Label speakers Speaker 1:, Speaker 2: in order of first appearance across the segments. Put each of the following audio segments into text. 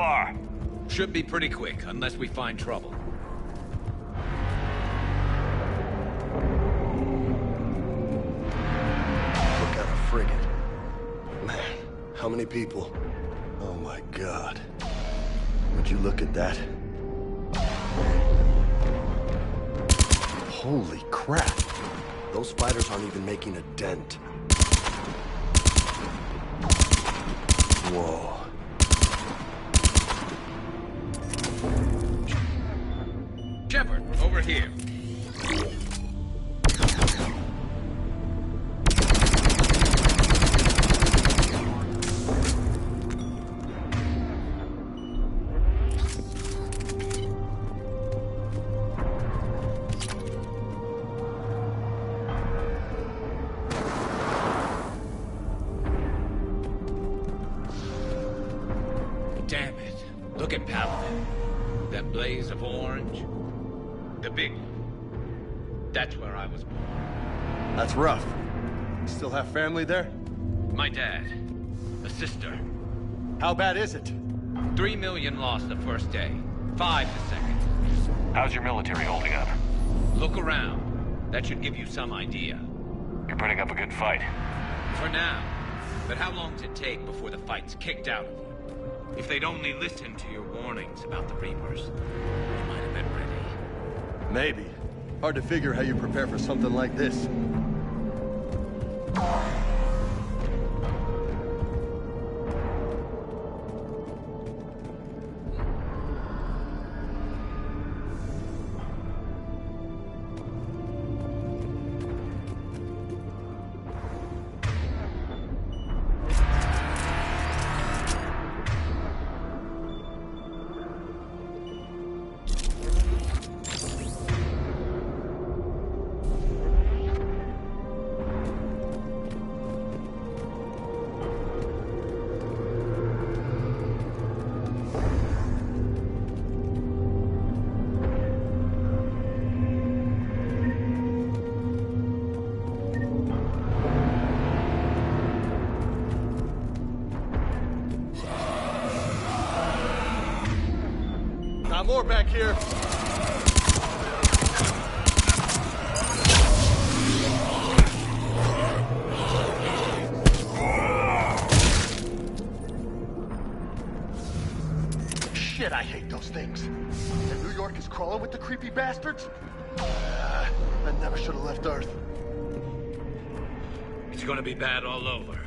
Speaker 1: far?
Speaker 2: Should be pretty quick, unless we find trouble.
Speaker 3: What kind of frigate? Man, how many people? Oh my God. Would you look at that? Holy crap! Those fighters aren't even making a dent. Whoa.
Speaker 2: Shepard, over here. Damn it. Look at Paladin. That blaze of orange. The big one. That's where I was born.
Speaker 3: That's rough. Still have family there?
Speaker 2: My dad. A sister.
Speaker 3: How bad is it?
Speaker 2: 3 million lost the first day. 5 the second.
Speaker 1: How's your military holding up?
Speaker 2: Look around. That should give you some idea.
Speaker 1: You're putting up a good fight.
Speaker 2: For now. But how long does it take before the fight's kicked out of you? If they'd only listened to your warnings about the Reapers, you might have been ready.
Speaker 3: Maybe. Hard to figure how you prepare for something like this. Got more back here. Shit, I hate those things. And New York is crawling with the creepy bastards? I never should have left Earth.
Speaker 2: It's gonna be bad all over.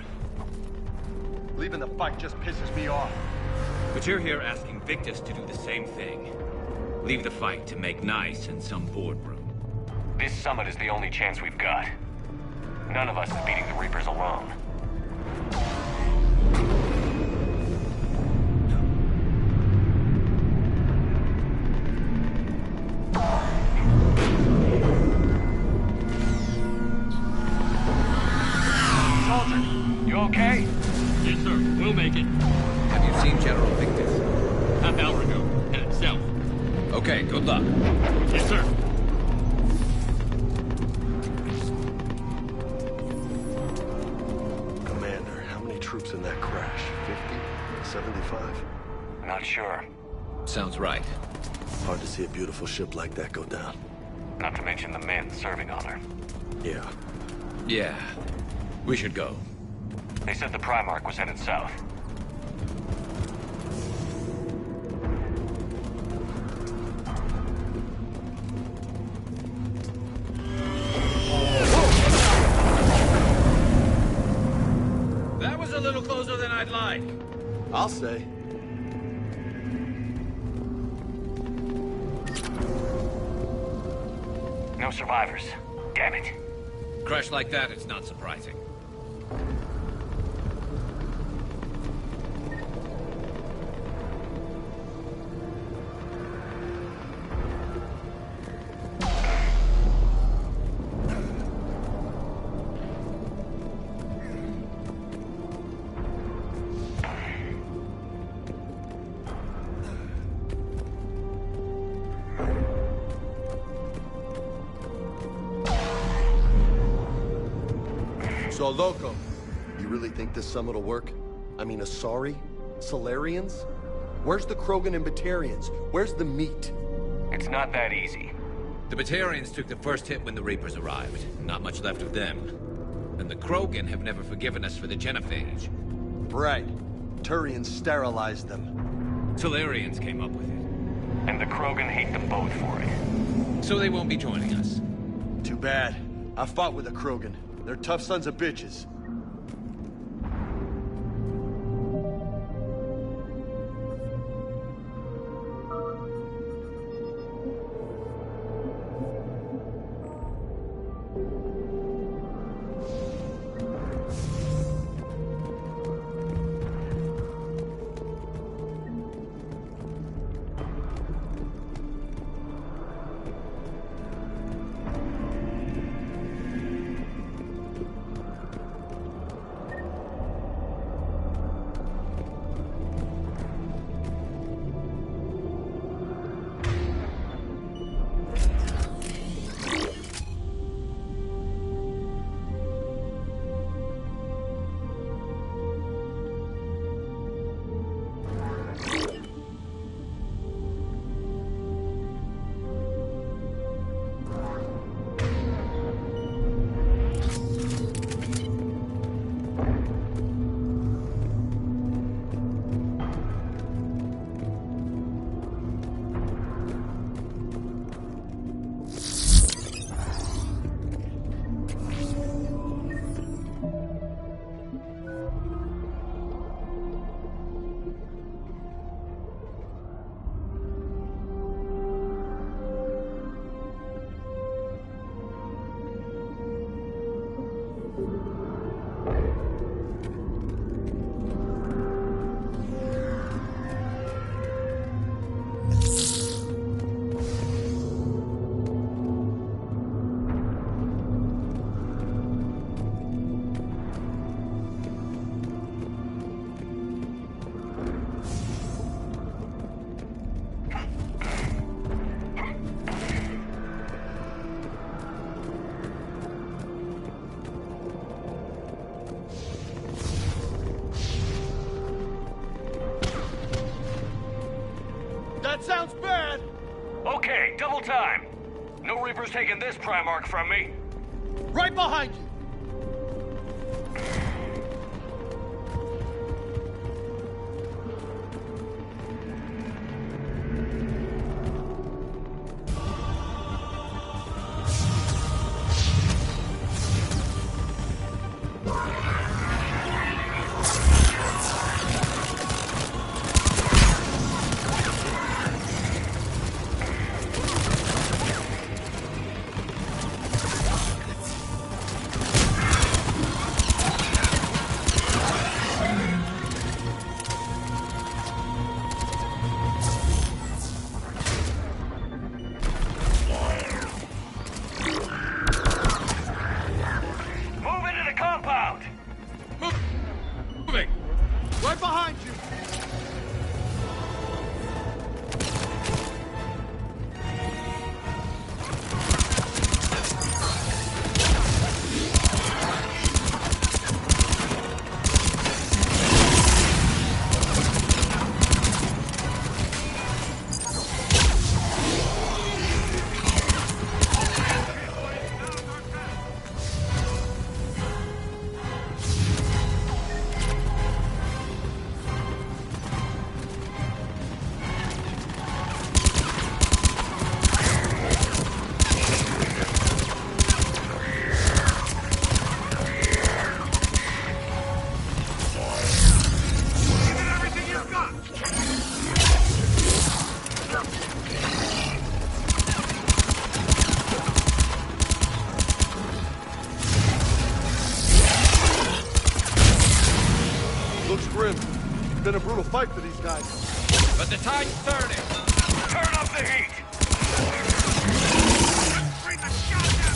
Speaker 3: Leaving the fight just pisses me off.
Speaker 2: But you're here asking Victus to do the same thing. Leave the fight to make nice in some boardroom.
Speaker 1: This summit is the only chance we've got. None of us is beating the Reapers alone. Soldier, you okay?
Speaker 4: Yes, sir. We'll make it.
Speaker 2: Have you seen General Victus?
Speaker 4: Half hour ago. Headed south.
Speaker 2: Okay, good luck.
Speaker 4: Yes, sir.
Speaker 3: Commander, how many troops in that crash? 50? 75?
Speaker 1: Not sure.
Speaker 2: Sounds right.
Speaker 3: Hard to see a beautiful ship like that go down.
Speaker 1: Not to mention the men serving on her.
Speaker 3: Yeah.
Speaker 2: Yeah. We should go.
Speaker 1: They said the Primarch was headed south.
Speaker 2: That was a little closer than I'd like.
Speaker 3: I'll say.
Speaker 1: No survivors. Damn it.
Speaker 2: Crash like that, it's not surprising.
Speaker 3: So, Loco, you really think this summit will work? I mean, Asari? Solarians? Where's the Krogan and Batarians? Where's the meat?
Speaker 1: It's not that easy.
Speaker 2: The Batarians took the first hit when the Reapers arrived. Not much left of them. And the Krogan have never forgiven us for the genophage.
Speaker 3: Right. Turians sterilized them.
Speaker 2: Solarians came up with it.
Speaker 1: And the Krogan hate them both for it.
Speaker 2: So they won't be joining us.
Speaker 3: Too bad. I fought with a Krogan. They're tough sons of bitches. That sounds bad!
Speaker 1: Okay, double time. No Reaper's taking this Primarch from me.
Speaker 3: Right behind you! Right behind you! Looks grim. It's been a brutal fight for these guys.
Speaker 2: But the tide's turning.
Speaker 1: Turn up the heat! Bring the goddamn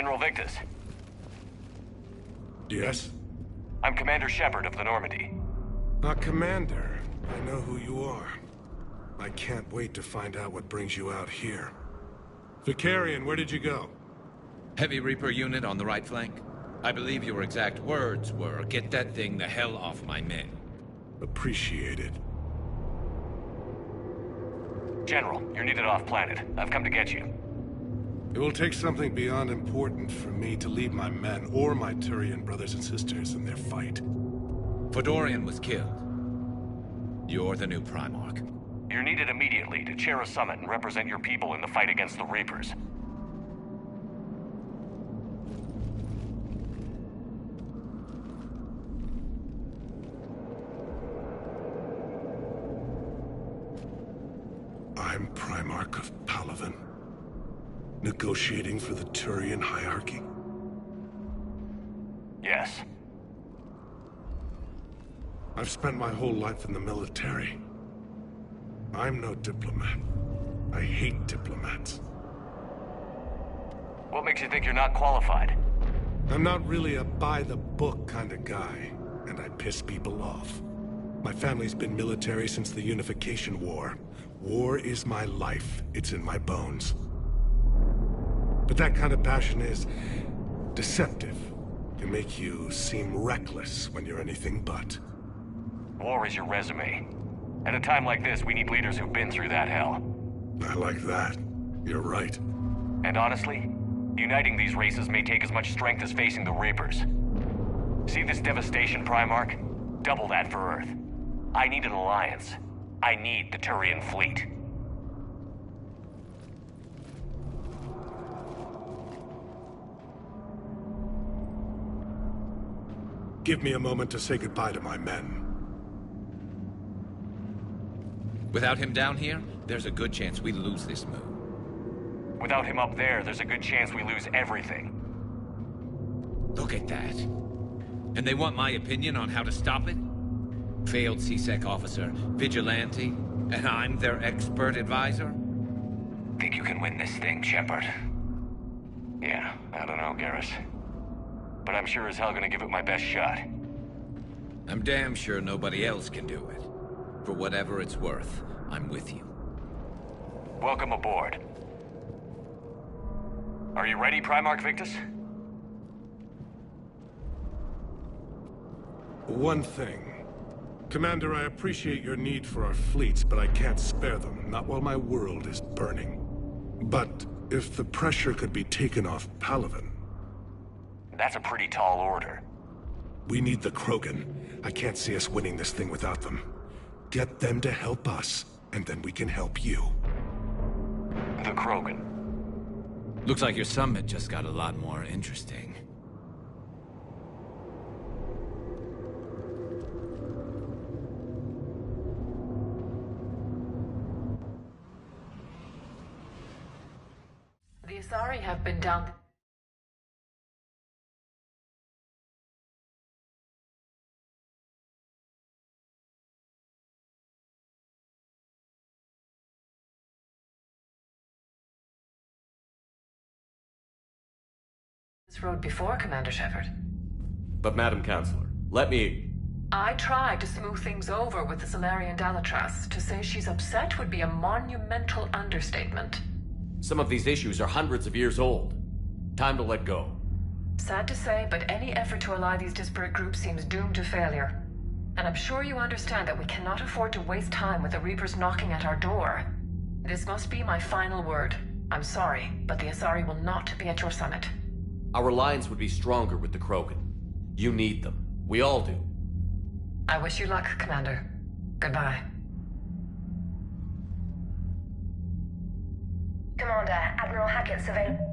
Speaker 1: General Victus.
Speaker 3: Yes?
Speaker 1: I'm Commander Shepard of the Normandy.
Speaker 3: Commander. I know who you are. I can't wait to find out what brings you out here. Vicarian, where did you go?
Speaker 2: Heavy Reaper unit on the right flank. I believe your exact words were, "Get that thing the hell off my men."
Speaker 3: Appreciated.
Speaker 1: General, you're needed off-planet. I've come to get you.
Speaker 3: It will take something beyond important for me to leave my men or my Turian brothers and sisters in their fight.
Speaker 2: Fedorian was killed. You're the new Primarch.
Speaker 1: You're needed immediately to chair a summit and represent your people in the fight against the Reapers.
Speaker 3: I'm Primarch of Palaven. Negotiating for the Turian hierarchy?
Speaker 1: Yes.
Speaker 3: I've spent my whole life in the military. I'm no diplomat. I hate diplomats.
Speaker 1: What makes you think you're not qualified?
Speaker 3: I'm not really a by-the-book kind of guy, and I piss people off. My family's been military since the Unification War. War is my life. It's in my bones. But that kind of passion is deceptive. Can make you seem reckless when you're anything but.
Speaker 1: War is your resume. At a time like this, we need leaders who've been through that hell.
Speaker 3: I like that. You're right.
Speaker 1: And honestly, uniting these races may take as much strength as facing the Reapers. See this devastation, Primarch? Double that for Earth. I need an alliance. I need the Turian fleet.
Speaker 3: Give me a moment to say goodbye to my men.
Speaker 2: Without him down here, there's a good chance we lose this move.
Speaker 1: Without him up there's a good chance we lose everything.
Speaker 2: Look at that. And they want my opinion on how to stop it? Failed CSEC officer, vigilante, and I'm their expert advisor?
Speaker 1: Think you can win this thing, Shepard? Yeah, I don't know, Garrus. But I'm sure as hell gonna give it my best shot.
Speaker 2: I'm damn sure nobody else can do it. For whatever it's worth, I'm with you.
Speaker 1: Welcome aboard. Are you ready, Primarch Victus?
Speaker 3: One thing. Commander, I appreciate your need for our fleets, but I can't spare them, not while my world is burning. But if the pressure could be taken off Palaven...
Speaker 1: That's a pretty tall order.
Speaker 3: We need the Krogan. I can't see us winning this thing without them. Get them to help us, and then we can help you.
Speaker 1: The Krogan.
Speaker 2: Looks like your summit just got a lot more interesting.
Speaker 5: The Asari have been down this road before, Commander Shepard.
Speaker 6: But Madam Counselor, let me...
Speaker 5: I tried to smooth things over with the Salarian Dalatras. To say she's upset would be a monumental understatement.
Speaker 6: Some of these issues are hundreds of years old. Time to let go.
Speaker 5: Sad to say, but any effort to ally these disparate groups seems doomed to failure. And I'm sure you understand that we cannot afford to waste time with the Reapers knocking at our door. This must be my final word. I'm sorry, but the Asari will not be at your summit.
Speaker 6: Our alliance would be stronger with the Krogan. You need them. We all do.
Speaker 5: I wish you luck, Commander. Goodbye.
Speaker 7: Commander, Admiral Hackett's available.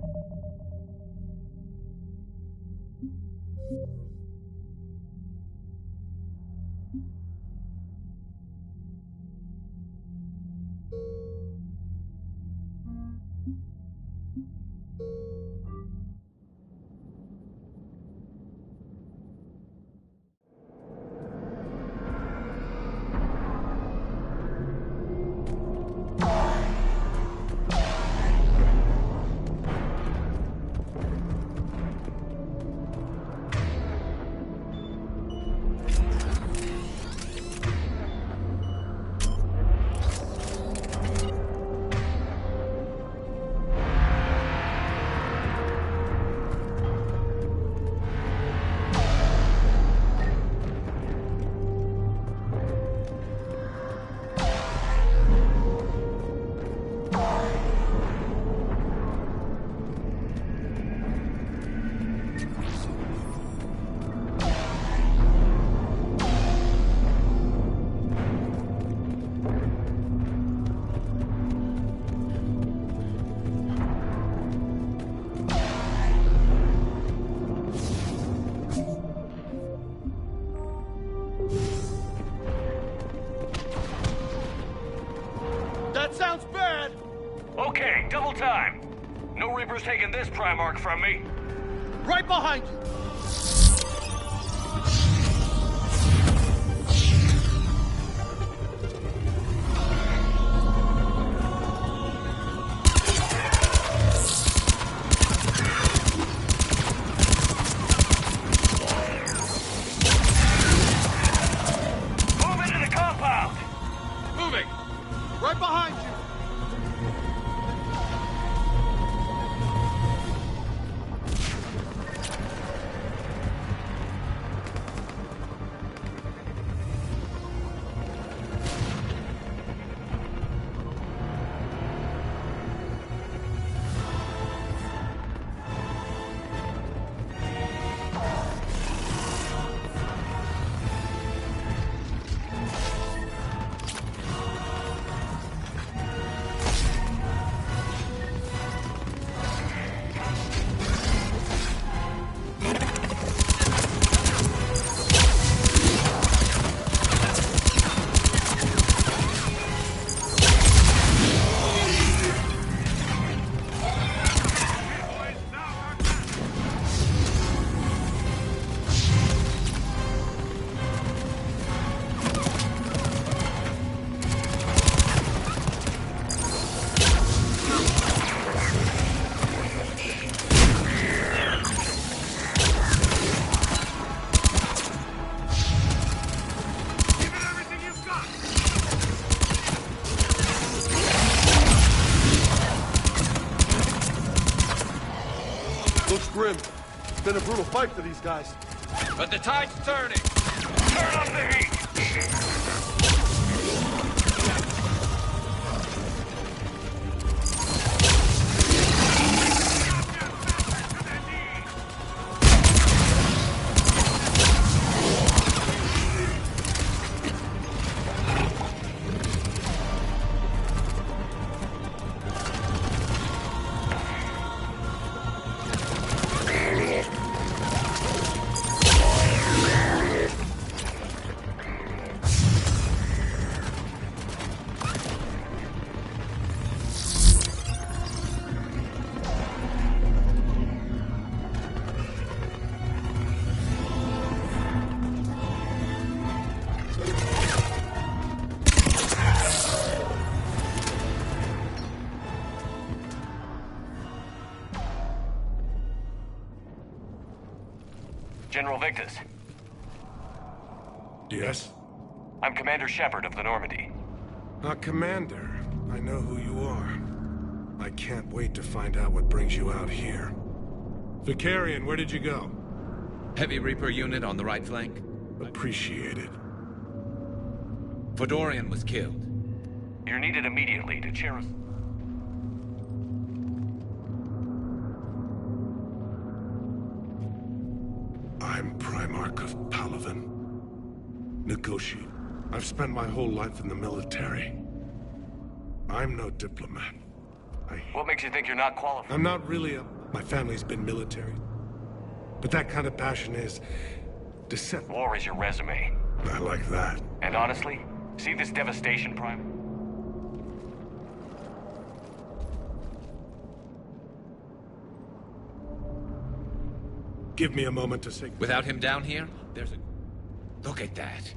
Speaker 8: sounds bad!
Speaker 1: Okay, double time. No Reaper's taking this Primarch from me.
Speaker 8: Right behind you!
Speaker 1: Move into the compound!
Speaker 2: Moving!
Speaker 8: Right behind you!
Speaker 9: Looks grim. It's been a brutal fight for these guys.
Speaker 2: But the tide's turning!
Speaker 1: Turn up the heat! General Victus,
Speaker 3: Yes?
Speaker 1: I'm Commander Shepard of the Normandy.
Speaker 3: Commander, I know who you are. I can't wait to find out what brings you out here. Vicarian, where did you go?
Speaker 2: Heavy Reaper unit on the right flank.
Speaker 3: Appreciate it.
Speaker 2: Fodorian was killed.
Speaker 1: You're needed immediately to chair us.
Speaker 3: I'm Primarch of Palaven. Negotiate. I've spent my whole life in the military. I'm no diplomat.
Speaker 1: What makes you think you're not qualified?
Speaker 3: I'm not really a... My family's been military. But that kind of passion is... deceptive.
Speaker 1: War is your resume.
Speaker 3: I like that.
Speaker 1: And honestly, see this devastation, Prime?
Speaker 3: Give me a moment to say...
Speaker 2: Without him down here, there's a... Look at that.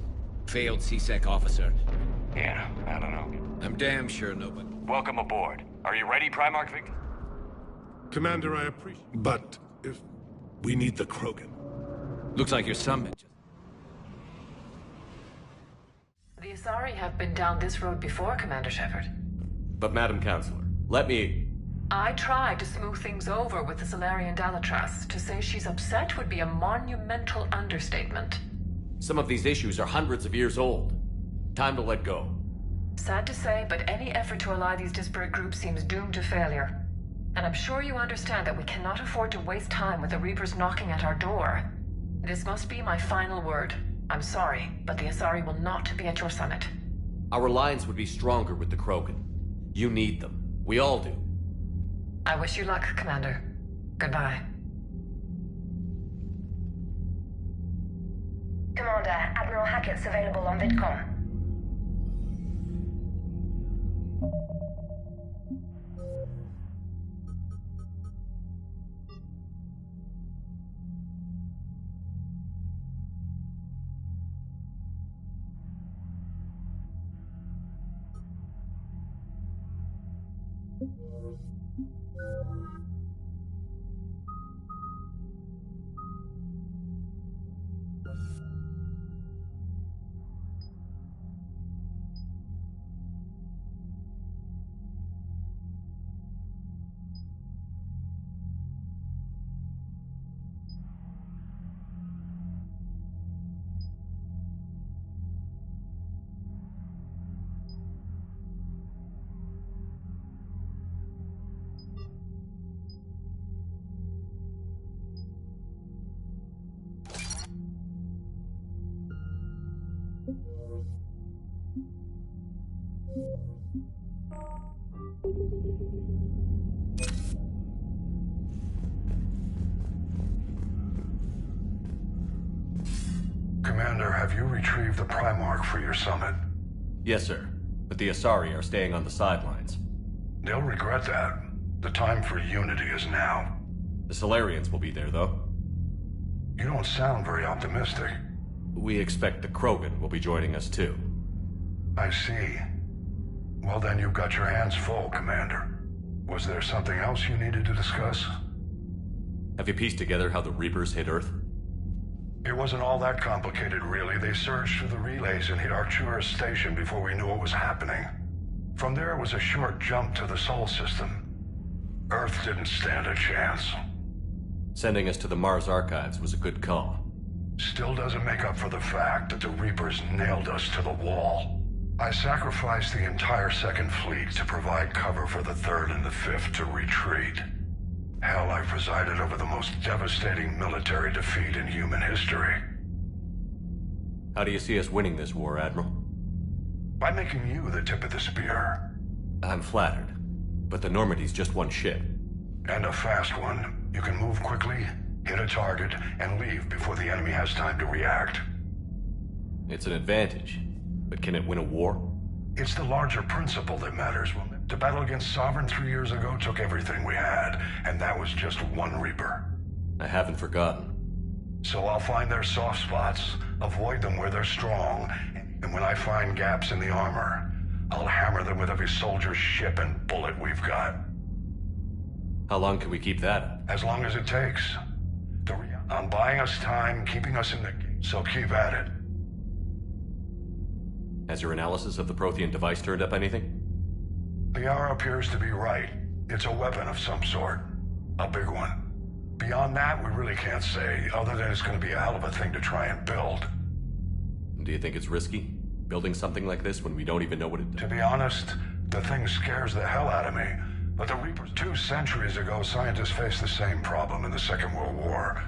Speaker 2: Failed CSEC officer.
Speaker 1: Yeah, I don't know.
Speaker 2: I'm damn sure nobody...
Speaker 1: Welcome aboard. Are you ready, Primarch Victor?
Speaker 3: Commander, I appreciate... But if... We need the Krogan.
Speaker 2: Looks like your summit just...
Speaker 5: The Asari have been down this road before, Commander Shepard.
Speaker 6: But Madam Counselor, let me...
Speaker 5: I tried to smooth things over with the Solarian Dalatras. To say she's upset would be a monumental understatement.
Speaker 6: Some of these issues are hundreds of years old. Time to let go.
Speaker 5: Sad to say, but any effort to ally these disparate groups seems doomed to failure. And I'm sure you understand that we cannot afford to waste time with the Reapers knocking at our door. This must be my final word. I'm sorry, but the Asari will not be at your summit.
Speaker 6: Our alliance would be stronger with the Krogan. You need them. We all do.
Speaker 5: I wish you luck, Commander. Goodbye.
Speaker 7: Commander, Admiral Hackett's available on VidCom.
Speaker 10: Commander, have you retrieved the Primarch for your summit?
Speaker 6: Yes, sir. But the Asari are staying on the sidelines.
Speaker 10: They'll regret that. The time for unity is now.
Speaker 6: The Solarians will be there, though.
Speaker 10: You don't sound very optimistic.
Speaker 6: We expect the Krogan will be joining us, too.
Speaker 10: I see. Well, then you've got your hands full, Commander. Was there something else you needed to discuss?
Speaker 6: Have you pieced together how the Reapers hit Earth?
Speaker 10: It wasn't all that complicated, really. They surged through the relays and hit Arcturus Station before we knew what was happening. From there, it was a short jump to the Sol system. Earth didn't stand a chance.
Speaker 6: Sending us to the Mars Archives was a good call.
Speaker 10: Still doesn't make up for the fact that the Reapers nailed us to the wall. I sacrificed the entire Second Fleet to provide cover for the Third and the Fifth to retreat. Hell, I presided over the most devastating military defeat in human history.
Speaker 6: How do you see us winning this war, Admiral?
Speaker 10: By making you the tip of the spear.
Speaker 6: I'm flattered, but the Normandy's just one ship.
Speaker 10: And a fast one. You can move quickly, hit a target, and leave before the enemy has time to react.
Speaker 6: It's an advantage, but can it win a war?
Speaker 10: It's the larger principle that matters. The battle against Sovereign 3 years ago took everything we had, and that was just one Reaper.
Speaker 6: I haven't forgotten.
Speaker 10: So I'll find their soft spots, avoid them where they're strong, and when I find gaps in the armor, I'll hammer them with every soldier, ship, and bullet we've got.
Speaker 6: How long can we keep that up?
Speaker 10: As long as it takes. I'm buying us time, keeping us in the game, so keep at it.
Speaker 6: Has your analysis of the Prothean device turned up anything?
Speaker 10: The hour appears to be right. It's a weapon of some sort. A big one. Beyond that, we really can't say, other than it's going to be a hell of a thing to try and build.
Speaker 6: Do you think it's risky? Building something like this when we don't even know what it does?
Speaker 10: To be honest, the thing scares the hell out of me. But the Reapers, 2 centuries ago, scientists faced the same problem in the Second World War.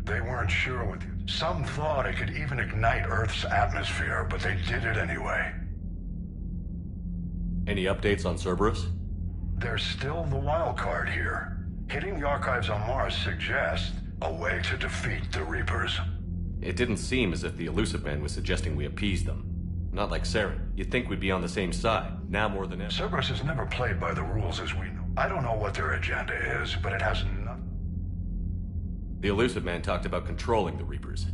Speaker 10: They weren't sure with you. Some thought it could even ignite Earth's atmosphere, but they did it anyway.
Speaker 6: Any updates on Cerberus?
Speaker 10: There's still the wild card here. Hitting the archives on Mars suggests a way to defeat the Reapers.
Speaker 6: It didn't seem as if the Elusive Man was suggesting we appease them. Not like Saren. You'd think we'd be on the same side, now more than ever.
Speaker 10: Cerberus has never played by the rules as we know. I don't know what their agenda is, but it has nothing.
Speaker 6: The Elusive Man talked about controlling the Reapers.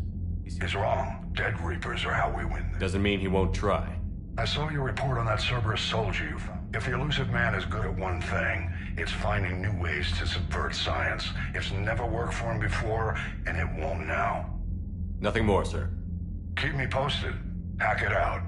Speaker 10: He's wrong. Dead Reapers are how we win.
Speaker 6: Doesn't mean he won't try.
Speaker 10: I saw your report on that Cerberus soldier you found. If the Elusive Man is good at one thing, it's finding new ways to subvert science. It's never worked for him before, and it won't now.
Speaker 6: Nothing more, sir.
Speaker 10: Keep me posted. Hack it out.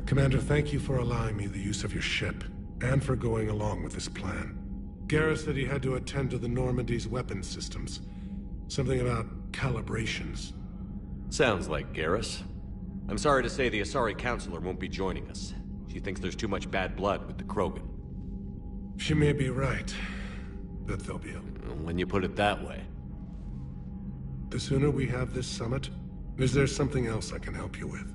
Speaker 3: Commander, thank you for allowing me the use of your ship, and for going along with this plan. Garrus said he had to attend to the Normandy's weapon systems. Something about calibrations.
Speaker 6: Sounds like Garrus. I'm sorry to say the Asari Counselor won't be joining us. She thinks there's too much bad blood with the Krogan.
Speaker 3: She may be right, but they'll be able.
Speaker 6: When you put it that way.
Speaker 3: The sooner we have this summit, is there something else I can help you with?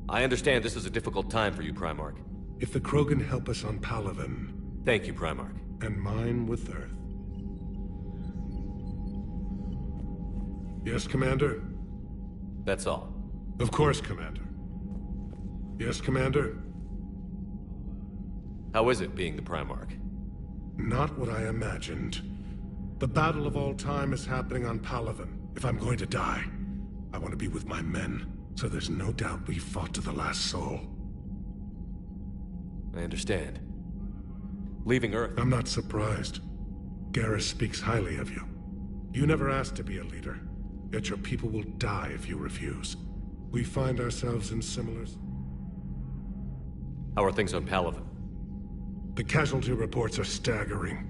Speaker 6: I understand this is a difficult time for you, Primarch.
Speaker 3: If the Krogan help us on Palaven...
Speaker 6: Thank you, Primarch.
Speaker 3: And mine with Earth. Yes, Commander?
Speaker 6: That's all.
Speaker 3: Of course, Commander. Yes, Commander?
Speaker 6: How is it being the Primarch?
Speaker 3: Not what I imagined. The battle of all time is happening on Palaven. If I'm going to die, I want to be with my men. So there's no doubt we fought to the last soul.
Speaker 6: I understand. Leaving Earth...
Speaker 3: I'm not surprised. Garrus speaks highly of you. You never asked to be a leader, yet your people will die if you refuse. We find ourselves in similar...
Speaker 6: How are things on Palaven?
Speaker 3: The casualty reports are staggering.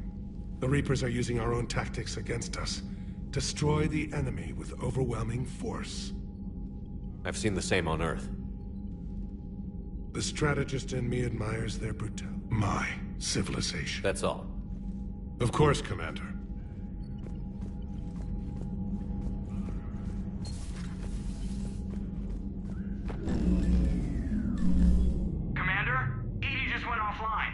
Speaker 3: The Reapers are using our own tactics against us. Destroy the enemy with overwhelming force.
Speaker 6: I've seen the same on Earth.
Speaker 3: The strategist in me admires their brutality. My civilization.
Speaker 6: That's all.
Speaker 3: Of course, Commander.
Speaker 11: Commander? Edie just went offline.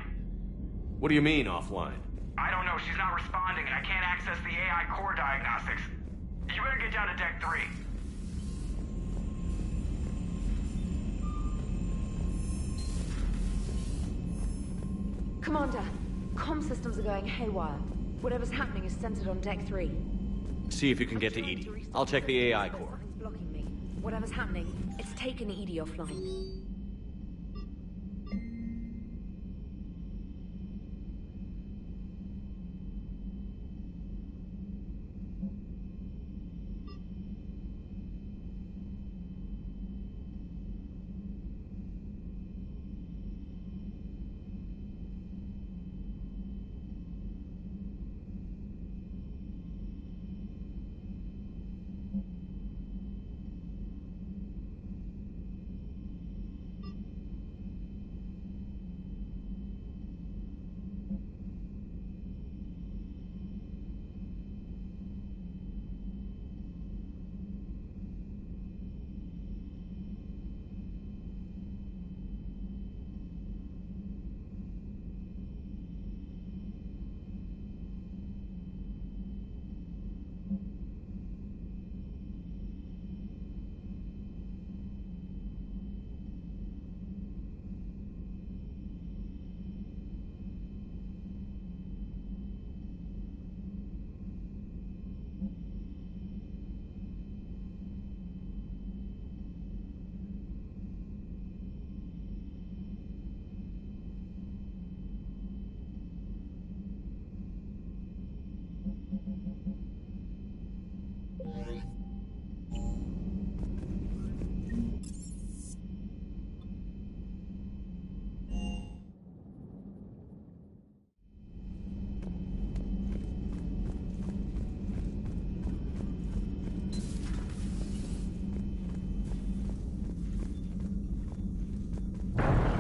Speaker 6: What do you mean, offline?
Speaker 11: I don't know, she's not responding and I can't access the AI core diagnostics. You better get down to Deck 3.
Speaker 12: Commander, comm systems are going haywire. Whatever's happening is centered on Deck 3.
Speaker 6: See if you can get to Edie. I'll check the AI core.
Speaker 12: Something's blocking me. Whatever's happening, it's taken Edie offline.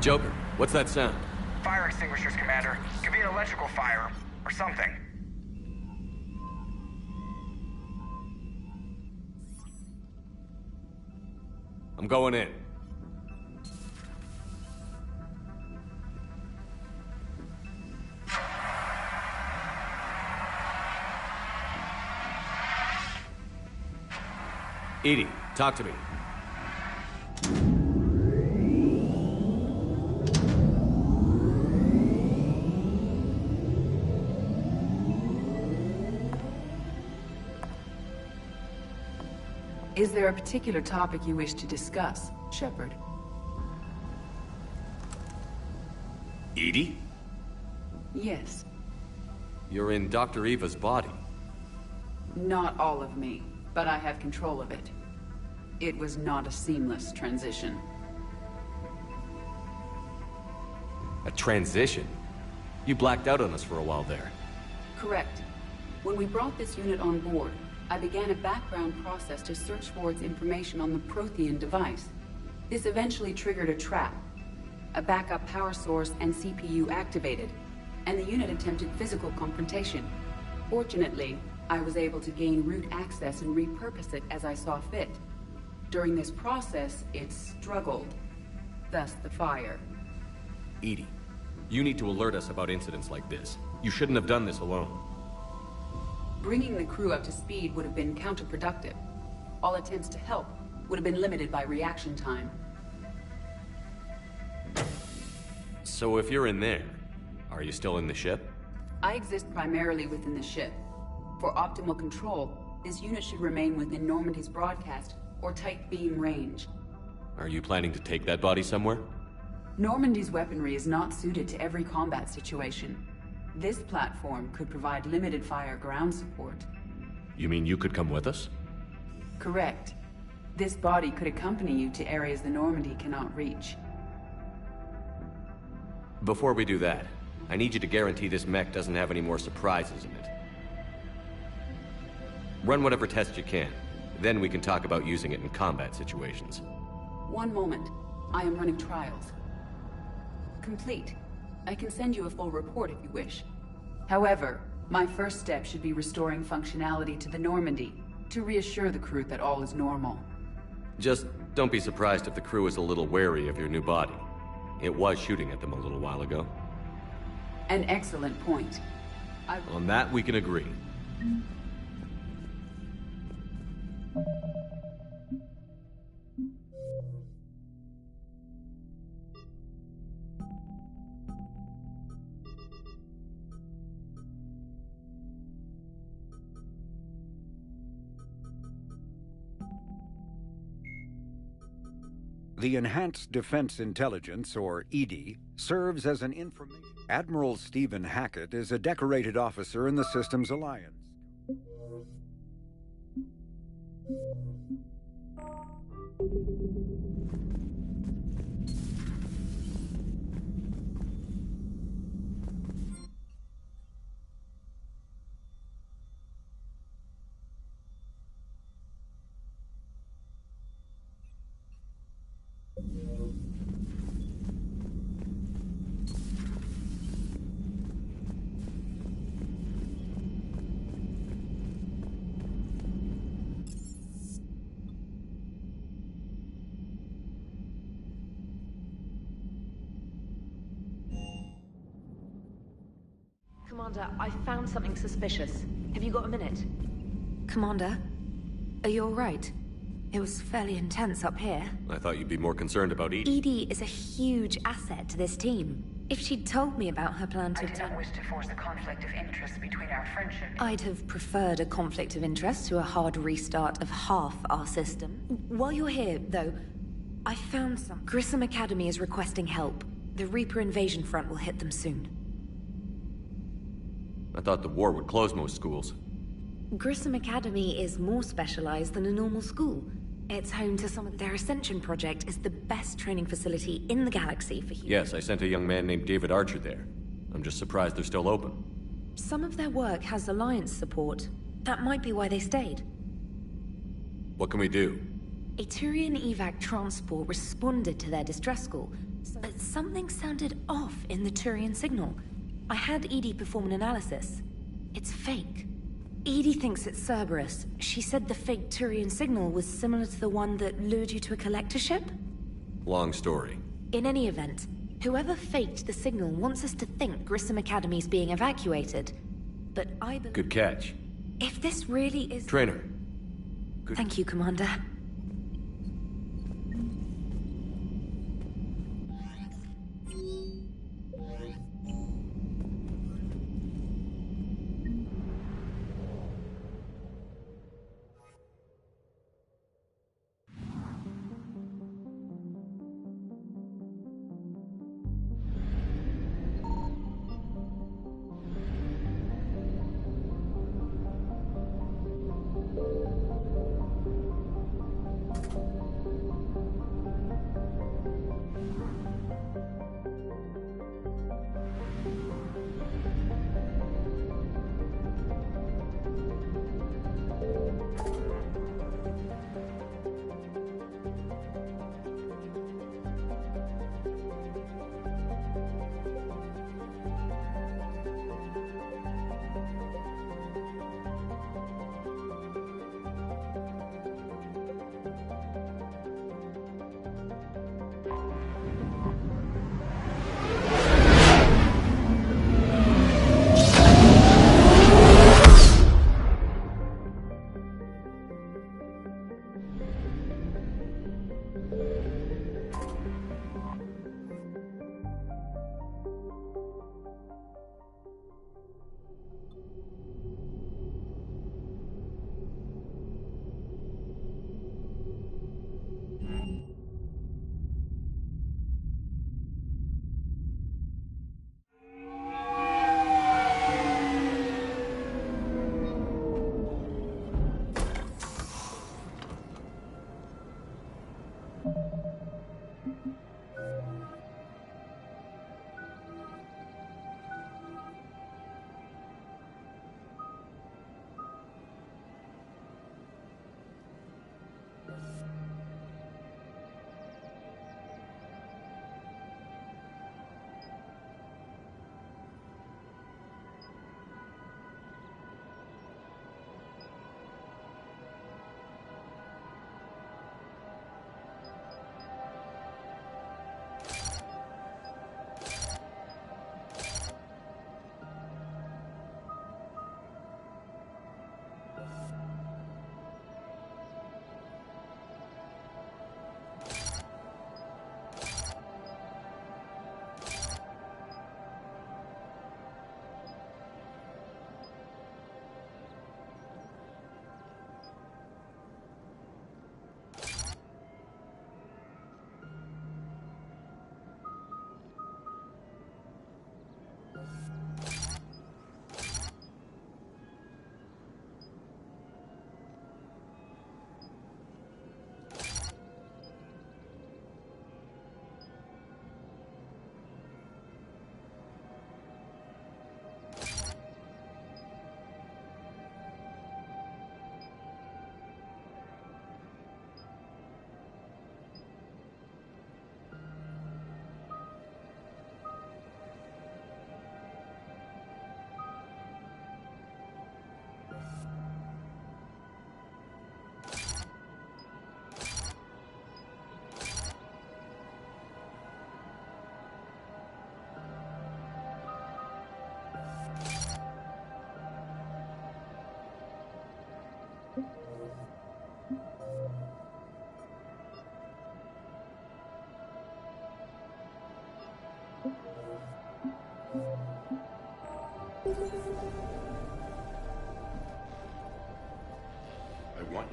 Speaker 6: Joker, what's that sound?
Speaker 11: Fire extinguishers, Commander. Could be an electrical fire, or something.
Speaker 6: I'm going in. Edie, talk to me.
Speaker 13: Is there a particular topic you wish to discuss, Shepard?
Speaker 6: Edie?
Speaker 13: Yes.
Speaker 6: You're in Dr. Eva's body.
Speaker 13: Not all of me, but I have control of it. It was not a seamless transition.
Speaker 6: A transition? You blacked out on us for a while there.
Speaker 13: Correct. When we brought this unit on board, I began a background process to search for its information on the Prothean device. This eventually triggered a trap. A backup power source and CPU activated, and the unit attempted physical confrontation. Fortunately, I was able to gain root access and repurpose it as I saw fit. During this process, it struggled. Thus the fire.
Speaker 6: Edie, you need to alert us about incidents like this. You shouldn't have done this alone.
Speaker 13: Bringing the crew up to speed would have been counterproductive. All attempts to help would have been limited by reaction time.
Speaker 6: So if you're in there, are you still in the ship?
Speaker 13: I exist primarily within the ship. For optimal control, this unit should remain within Normandy's broadcast or tight beam range.
Speaker 6: Are you planning to take that body somewhere?
Speaker 13: Normandy's weaponry is not suited to every combat situation. This platform could provide limited fire ground support.
Speaker 6: You mean you could come with us?
Speaker 13: Correct. This body could accompany you to areas the Normandy cannot reach.
Speaker 6: Before we do that, I need you to guarantee this mech doesn't have any more surprises in it. Run whatever tests you can. Then we can talk about using it in combat situations.
Speaker 13: One moment. I am running trials. Complete. I can send you a full report if you wish. However, my first step should be restoring functionality to the Normandy to reassure the crew that all is normal.
Speaker 6: Just don't be surprised if the crew is a little wary of your new body. It was shooting at them a little while ago.
Speaker 13: An excellent point.
Speaker 6: On that, we can agree.
Speaker 14: The Enhanced Defense Intelligence, or EDI, serves as an information. Admiral Stephen Hackett is a decorated officer in the Systems Alliance.
Speaker 12: Commander, I found something suspicious. Have you got a minute?
Speaker 15: Commander, are you all right? It was fairly intense up here.
Speaker 6: I thought you'd be more concerned about Edie.
Speaker 15: Edie is a huge asset to this team. If she'd told me about her plan to...
Speaker 5: I did not wish to force a conflict of interest between our friendship.
Speaker 15: I'd have preferred a conflict of interest to a hard restart of half our system. While you're here, though, I found some... Grissom Academy is requesting help. The Reaper invasion front will hit them soon.
Speaker 6: I thought the war would close most schools.
Speaker 15: Grissom Academy is more specialized than a normal school. It's home to some of their Ascension project is the best training facility in the galaxy for humans.
Speaker 6: Yes, I sent a young man named David Archer there. I'm just surprised they're still open.
Speaker 15: Some of their work has Alliance support. That might be why they stayed.
Speaker 6: What can we do?
Speaker 15: A Turian evac transport responded to their distress call. But something sounded off in the Turian signal. I had Edie perform an analysis. It's fake. Edie thinks it's Cerberus. She said the fake Turian signal was similar to the one that lured you to a collector ship?
Speaker 6: Long story.
Speaker 15: In any event, whoever faked the signal wants us to think Grissom Academy's being evacuated. But I believe...
Speaker 6: Good catch.
Speaker 15: If this really is...
Speaker 6: Trainer.
Speaker 15: Good. Thank you, Commander.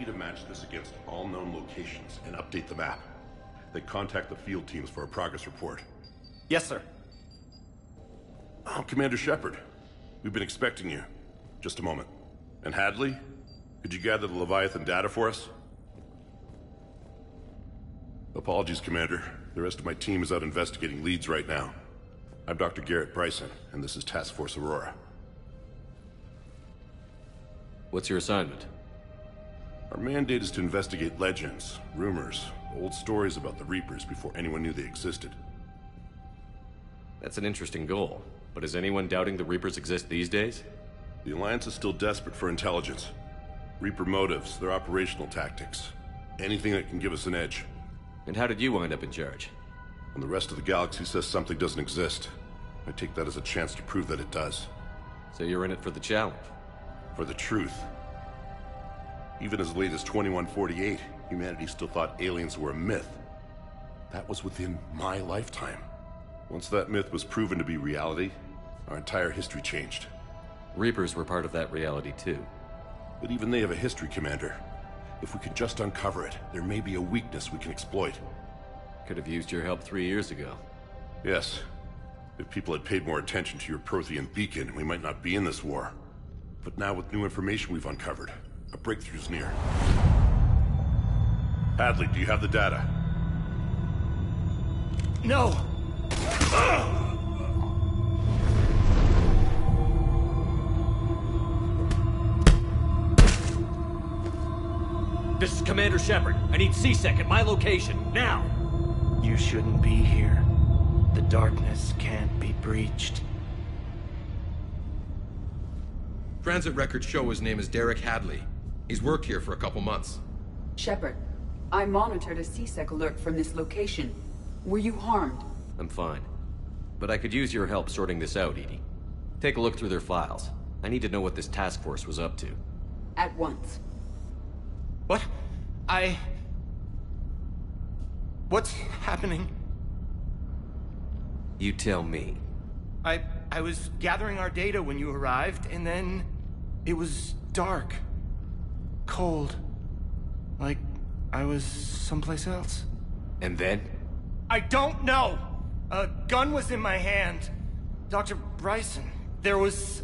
Speaker 16: you to match this against all known locations and update the map. Then contact the field teams for a progress report.
Speaker 17: Yes, sir.
Speaker 16: I'm Commander Shepard. We've been expecting you. Just a moment. And Hadley, could you gather the Leviathan data for us? Apologies, Commander. The rest of my team is out investigating leads right now. I'm Dr. Garrett Bryson, and this is Task Force Aurora.
Speaker 6: What's your assignment?
Speaker 16: Our mandate is to investigate legends, rumors, old stories about the Reapers before anyone knew they existed.
Speaker 6: That's an interesting goal, but is anyone doubting the Reapers exist these days?
Speaker 16: The Alliance is still desperate for intelligence. Reaper motives, their operational tactics. Anything that can give us an edge.
Speaker 6: And how did you wind up in charge?
Speaker 16: When the rest of the galaxy says something doesn't exist, I take that as a chance to prove that it does.
Speaker 6: So you're in it for the challenge?
Speaker 16: For the truth. Even as late as 2148, humanity still thought aliens were a myth. That was within my lifetime. Once that myth was proven to be reality, our entire history changed.
Speaker 6: Reapers were part of that reality too.
Speaker 16: But even they have a history, Commander. If we could just uncover it, there may be a weakness we can exploit.
Speaker 6: Could have used your help 3 years ago.
Speaker 16: Yes. If people had paid more attention to your Prothean beacon, we might not be in this war. But now with new information we've uncovered, a breakthrough's near. Hadley, do you have the data?
Speaker 17: No!
Speaker 1: This is Commander Shepard. I need C-Sec at my location, now!
Speaker 17: You shouldn't be here. The darkness can't be breached.
Speaker 18: Transit records show his name is Derek Hadley. He's worked here for a couple months.
Speaker 13: Shepard, I monitored a C-Sec alert from this location. Were you harmed?
Speaker 6: I'm fine. But I could use your help sorting this out, EDI. Take a look through their files. I need to know what this task force was up to.
Speaker 13: At once.
Speaker 17: What? What's happening?
Speaker 6: You tell me.
Speaker 17: I was gathering our data when you arrived, and then it was dark. Cold. Like I was someplace else.
Speaker 6: And then?
Speaker 17: I don't know! A gun was in my hand. Dr. Bryson, there was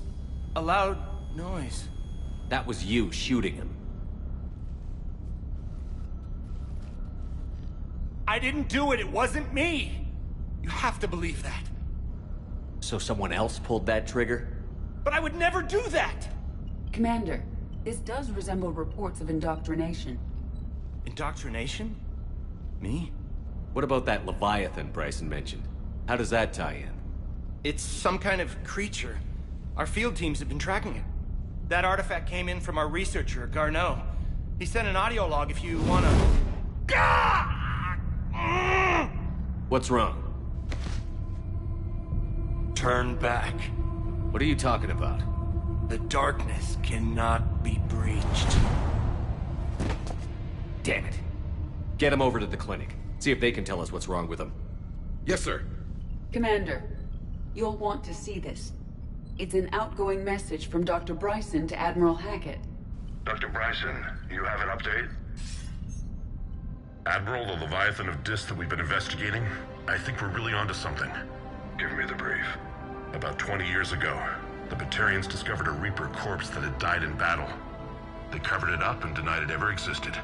Speaker 17: a loud noise.
Speaker 6: That was you shooting him.
Speaker 17: I didn't do it, it wasn't me! You have to believe that.
Speaker 6: So someone else pulled that trigger?
Speaker 17: But I would never do that!
Speaker 13: Commander, this does resemble reports of indoctrination.
Speaker 17: Indoctrination? Me?
Speaker 6: What about that Leviathan Bryson mentioned? How does that tie in?
Speaker 17: It's some kind of creature. Our field teams have been tracking it. That artifact came in from our researcher, Garneau. He sent an audio log if you wanna...
Speaker 6: What's wrong?
Speaker 17: Turn back.
Speaker 6: What are you talking about?
Speaker 17: The darkness cannot be breached.
Speaker 6: Damn it. Get him over to the clinic. See if they can tell us what's wrong with him.
Speaker 18: Yes, sir.
Speaker 13: Commander, you'll want to see this. It's an outgoing message from Dr. Bryson to Admiral Hackett.
Speaker 10: Dr. Bryson, you have an update? Admiral, the Leviathan of Dis that we've been investigating, I think we're really onto something. Give me the brief. About 20 years ago, the Batarians discovered a Reaper corpse that had died in battle. They covered it up and denied it ever existed.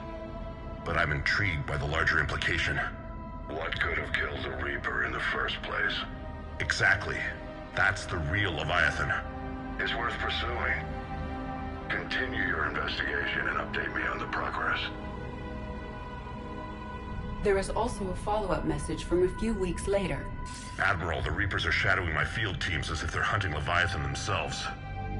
Speaker 10: But I'm intrigued by the larger implication. What could have killed the Reaper in the first place? Exactly. That's the real Leviathan. It's worth pursuing. Continue your investigation and update me on the progress.
Speaker 13: There is also a follow-up message from a few weeks later.
Speaker 10: Admiral, the Reapers are shadowing my field teams as if they're hunting Leviathan themselves.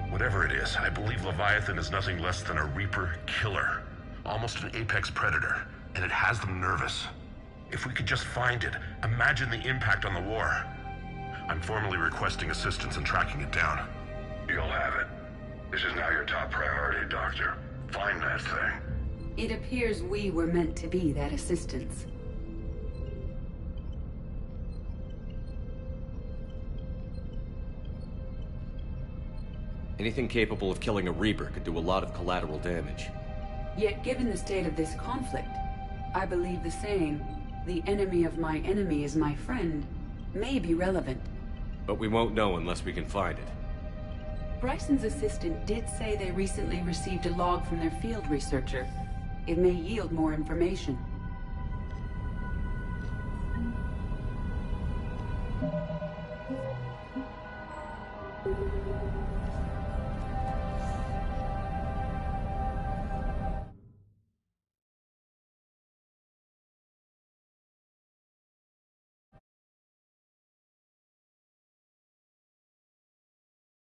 Speaker 10: Whatever it is, I believe Leviathan is nothing less than a Reaper killer. Almost an apex predator, and it has them nervous. If we could just find it, imagine the impact on the war. I'm formally requesting assistance in tracking it down. You'll have it. This is now your top priority, Doctor. Find that thing.
Speaker 13: It appears we were meant to be that assistance.
Speaker 6: Anything capable of killing a Reaper could do a lot of collateral damage.
Speaker 13: Yet given the state of this conflict, I believe the saying, "The enemy of my enemy is my friend," may be relevant.
Speaker 6: But we won't know unless we can find it.
Speaker 13: Bryson's assistant did say they recently received a log from their field researcher. It may yield more information.